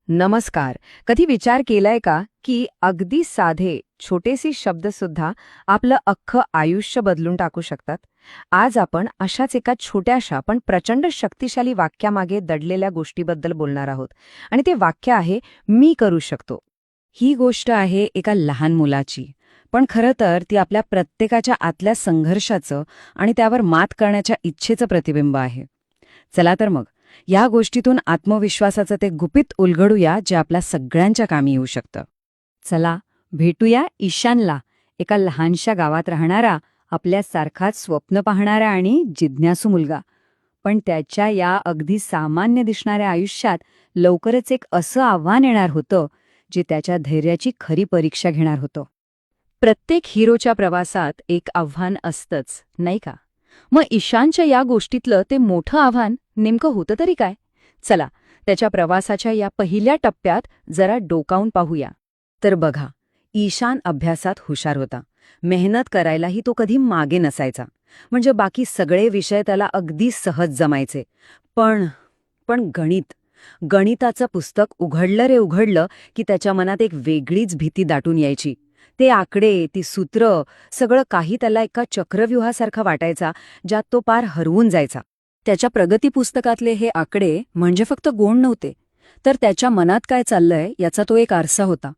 नमस्कार. कधी विचार केलाय का की अगदी साधे छोटेसे शब्द सुद्धा आपलं अख्खं आयुष्य बदलून टाकू शकतात? आज आपण अशाच एका छोट्याशा पण प्रचंड शक्तिशाली वाक्यामागे दडलेल्या गोष्टीबद्दल बोलणार आहोत. आणि ते वाक्य आहे, मी करू शकतो. ही गोष्ट आहे एका लहान मुलाची, पण खरं तर ती आपल्या प्रत्येकाच्या आतल्या संघर्षाचं आणि त्यावर मात करण्याच्या इच्छेचं प्रतिबिंब आहे. चला तर मग या गोष्टीतून आत्मविश्वासाचं ते गुपित उलगडूया जे आपल्या सगळ्यांच्या कामी येऊ शकतं. चला भेटूया ईशानला, एका लहानशा गावात राहणारा, आपल्यासारखाच स्वप्न पाहणारा आणि जिज्ञासू मुलगा. पण त्याच्या या अगदी सामान्य दिसणाऱ्या आयुष्यात लवकरच एक असं आव्हान येणार होतं जे त्याच्या धैर्याची खरी परीक्षा घेणार होतं. प्रत्येक हिरोच्या प्रवासात एक आव्हान असतंच, नाही का? मग ईशानच्या या गोष्टीतलं ते मोठं आव्हान नेमकं होतं तरी काय? चला त्याच्या प्रवासाच्या या पहिल्या टप्प्यात जरा डोकावून पाहूया. तर बघा, ईशान अभ्यासात हुशार होता. मेहनत करायलाही तो कधी मागे नसायचा. म्हणजे बाकी सगळे विषय त्याला अगदी सहज जमायचे. पण गणिताचं पुस्तक उघडलं रे उघडलं की त्याच्या मनात एक वेगळीच भीती दाटून यायची. ते आकडे, ती सूत्र, सगळं काही त्याला एका चक्रव्यूहासारखा वाटायचा, ज्यात तो पार हरवून जायचा. त्याच्या प्रगती पुस्तकातले हे आकडे म्हणजे फक्त गोण नव्हते, तर त्याच्या मनात काय चाललंय याचा तो एक आरसा होता.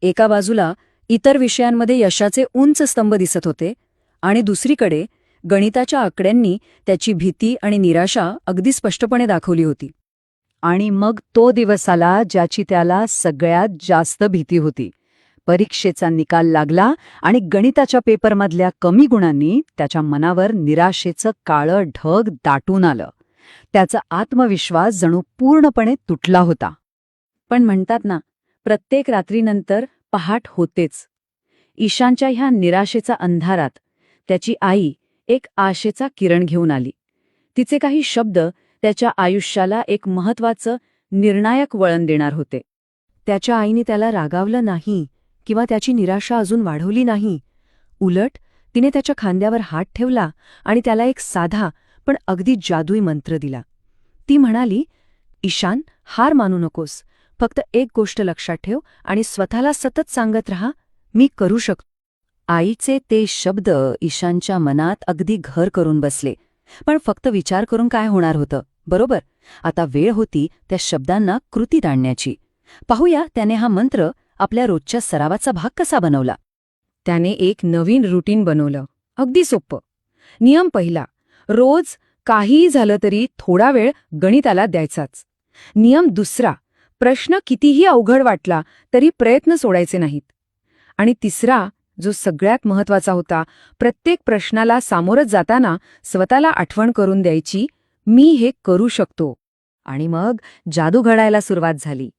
एका बाजूला इतर विषयांमध्ये यशाचे उंच स्तंभ दिसत होते आणि दुसरीकडे गणिताच्या आकड्यांनी त्याची भीती आणि निराशा अगदी स्पष्टपणे दाखवली होती. आणि मग तो दिवस आला ज्याची त्याला सगळ्यात जास्त भीती होती. परीक्षेचा निकाल लागला आणि गणिताच्या पेपरमधल्या कमी गुणांनी त्याच्या मनावर निराशेचं काळं ढग दाटून आलं. त्याचा आत्मविश्वास जणू पूर्णपणे तुटला होता. पण म्हणतात ना, प्रत्येक रात्रीनंतर पहाट होतेच. ईशानच्या ह्या निराशेच्या अंधारात त्याची आई एक आशेचा किरण घेऊन आली. तिचे काही शब्द त्याच्या आयुष्याला एक महत्वाचं, निर्णायक वळण देणार होते. त्याच्या आईने त्याला रागावलं नाही किंवा त्याची निराशा अजून वाढवली नाही. उलट तिने त्याच्या खांद्यावर हात ठेवला आणि त्याला एक साधा पण अगदी जादुई मंत्र दिला. ती म्हणाली, ईशान, हार मानू नकोस. फक्त एक गोष्ट लक्षात ठेव आणि स्वतःला सतत सांगत राहा, मी करू शकतो. आईचे ते शब्द ईशानच्या मनात अगदी घर करून बसले. पण फक्त विचार करून काय होणार होतं, बरोबर? आता वेळ होती त्या शब्दांना कृतीत आणण्याची. पाहूया त्याने हा मंत्र आपल्या रोजच्या सरावाचा भाग कसा बनवला. त्याने एक नवीन रुटीन बनवलं, अगदी सोपं. नियम पहिला, रोज काहीही झालं तरी थोडा वेळ गणिताला द्यायचाच. नियम दुसरा, प्रश्न कितीही अवघड वाटला तरी प्रयत्न सोडायचे नाहीत. आणि तिसरा, जो सगळ्यात महत्वाचा होता, प्रत्येक प्रश्नाला सामोरं जाताना स्वतःला आठवण करून द्यायची, मी हे करू शकतो. आणि मग जादू घडायला सुरुवात झाली.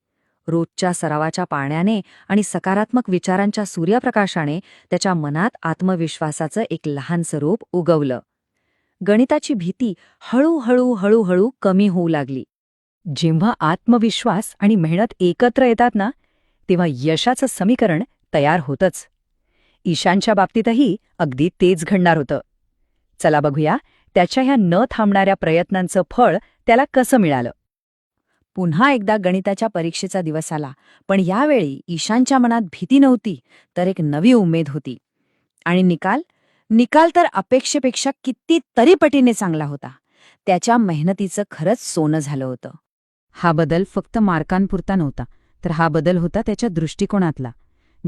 रोजच्या सरावाच्या पाण्याने आणि सकारात्मक विचारांच्या सूर्यप्रकाशाने त्याच्या मनात आत्मविश्वासाचं एक लहान स्वरूप उगवलं. गणिताची भीती हळूहळू कमी होऊ लागली. जेव्हा आत्मविश्वास आणि मेहनत एकत्र येतात ना, तेव्हा यशाचं समीकरण तयार होतंच. ईशानच्या बाबतीतही अगदी तेच घडणार होतं. चला बघूया त्याच्या ह्या न थांबणाऱ्या प्रयत्नांचं फळ त्याला कसं मिळालं. पुन्हा एकदा गणिताच्या परीक्षेचा दिवस आला, पण यावेळी ईशानच्या मनात भीती नव्हती, तर एक नवी उमेद होती. आणि निकाल तर अपेक्षेपेक्षा कितीतरी पटीने चांगला होता. त्याच्या मेहनतीचं खरंच सोनं झालं होतं. हा बदल फक्त मार्कांपुरता नव्हता, तर हा बदल होता त्याच्या दृष्टिकोनातला.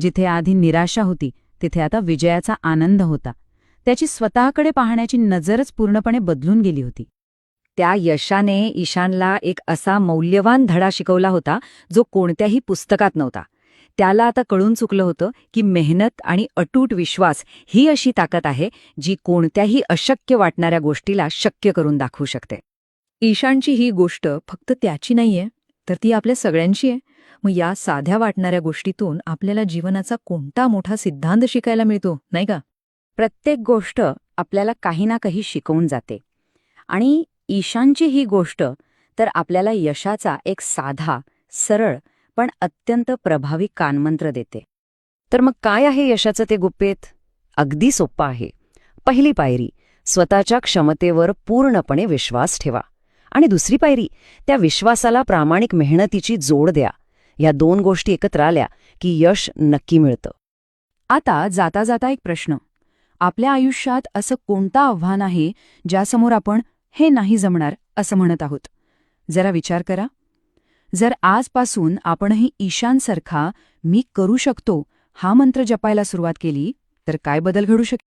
जिथे आधी निराशा होती तिथे आता विजयाचा आनंद होता. त्याची स्वतःकडे पाहण्याची नजरच पूर्णपणे बदलून गेली होती. त्या यशाने ईशानला एक असा मौल्यवान धडा शिकवला होता जो कोणत्याही पुस्तकात नव्हता. त्याला आता कळून चुकलं होतं की मेहनत आणि अटूट विश्वास ही अशी ताकद आहे जी कोणत्याही अशक्य वाटणाऱ्या गोष्टीला शक्य करून दाखवू शकते. ईशानची ही गोष्ट फक्त त्याची नाहीये, तर ती आपल्या सगळ्यांची आहे. मग या साध्या वाटणाऱ्या गोष्टीतून आपल्याला जीवनाचा कोणता मोठा सिद्धांत शिकायला मिळतो, नाही का? प्रत्येक गोष्ट आपल्याला काही ना काही शिकवून जाते. आणि ईशानची ही गोष्ट तर आपल्याला यशाचा एक साधा, सरळ पण अत्यंत प्रभावी कानमंत्र देते. तर मग काय आहे यशाचं ते गुपित? अगदी सोपं आहे. पहिली पायरी, स्वतःच्या क्षमतेवर पूर्णपणे विश्वास ठेवा. आणि दुसरी पायरी, त्या विश्वासाला प्रामाणिक मेहनतीची जोड द्या. या 2 गोष्टी एकत्र आल्या की यश नक्की मिळतं. आता जाता जाता एक प्रश्न. आपल्या आयुष्यात असं कोणतं आव्हान आहे ज्यासमोर आपण हे नाही जमणार असं म्हणत आहोत? जरा विचार करा. जर आजपासून आपणही ईशानसारखा मी करू शकतो हा मंत्र जपायला सुरुवात केली तर काय बदल घडू शकेल?